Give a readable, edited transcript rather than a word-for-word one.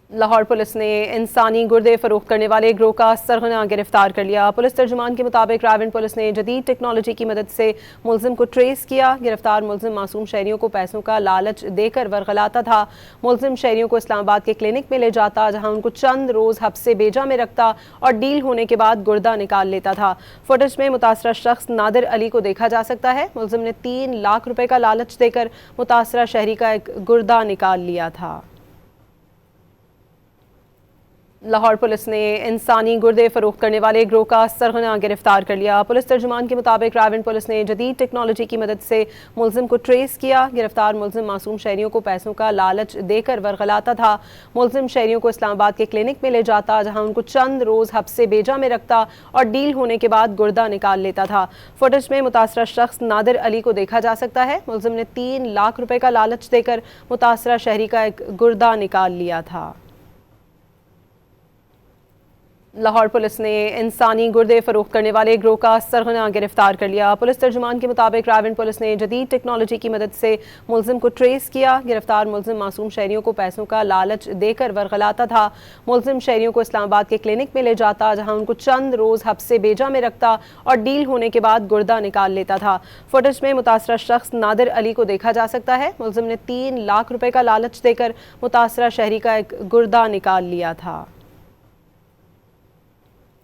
Lahore police نے انسانی گردے فروخت کرنے والے گروہ کا سرغنہ گرفتار کر لیا۔ پولیس ترجمان کے مطابق راون پولیس نے جدید ٹیکنالوجی کی مدد سے ملزم کو ٹریس کیا۔ گرفتار ملزم معصوم شہریوں کو پیسوں کا لالچ دے کر ورغلاتا تھا۔ ملزم شہریوں کو اسلام آباد کے کلینک میں لے جاتا، جہاں ان کو چند روز حبس بیجا میں رکھتا اور ڈیل ہونے کے بعد گردہ نکال لیتا تھا۔ فوٹیج میں متاثرہ شخص نادر علی کو دیکھا جا سکتا ہے۔ ملزم نے 3 لاکھ روپے کا لالچ دے کر متاثرہ شہری کا ایک گردہ نکال لیا تھا۔ لاہور پولیس نے انسانی گردے فروخت کرنے والے گروہ کا سرغنہ گرفتار کر لیا۔ پولیس ترجمان کے مطابق راون پولیس نے جدید ٹیکنالوجی کی مدد سے ملزم کو ٹریس کیا۔ گرفتار ملزم معصوم شہریوں کو پیسوں کا لالچ دے کر ورغلاتا تھا۔ ملزم شہریوں کو اسلام آباد کے کلینک میں لے جاتا، جہاں ان کو چند روز حبس بیجا میں رکھتا اور ڈیل ہونے کے بعد گردہ نکال لیتا تھا۔ فوٹیج میں متاثرہ شخص نادر علی کو دیکھا جا سکتا ہے۔ ملزم نے 3 لاکھ روپے کا لالچ دے کر متاثرہ شہری کا ایک گردہ نکال لیا تھا۔ لاہور پولیس نے انسانی گردے فروخت کرنے والے گروہ کا سرغنہ گرفتار کر لیا۔ پولیس ترجمان کے مطابق راون پولیس نے جدید ٹیکنالوجی کی مدد سے ملزم کو ٹریس کیا۔ گرفتار ملزم معصوم شہریوں کو پیسوں کا لالچ دے کر ورغلاتا تھا۔ ملزم شہریوں کو اسلام آباد کے کلینک میں لے جاتا، جہاں ان کو چند روز حبس بیجا میں رکھتا اور ڈیل ہونے کے بعد گردہ نکال لیتا تھا۔ فوٹیج میں متاثرہ شخص نادر علی کو دیکھا جا سکتا ہے۔ ملزم نے 3 لاکھ روپے کا لالچ دے کر متاثرہ شہری کا ایک گردہ نکال لیا تھا۔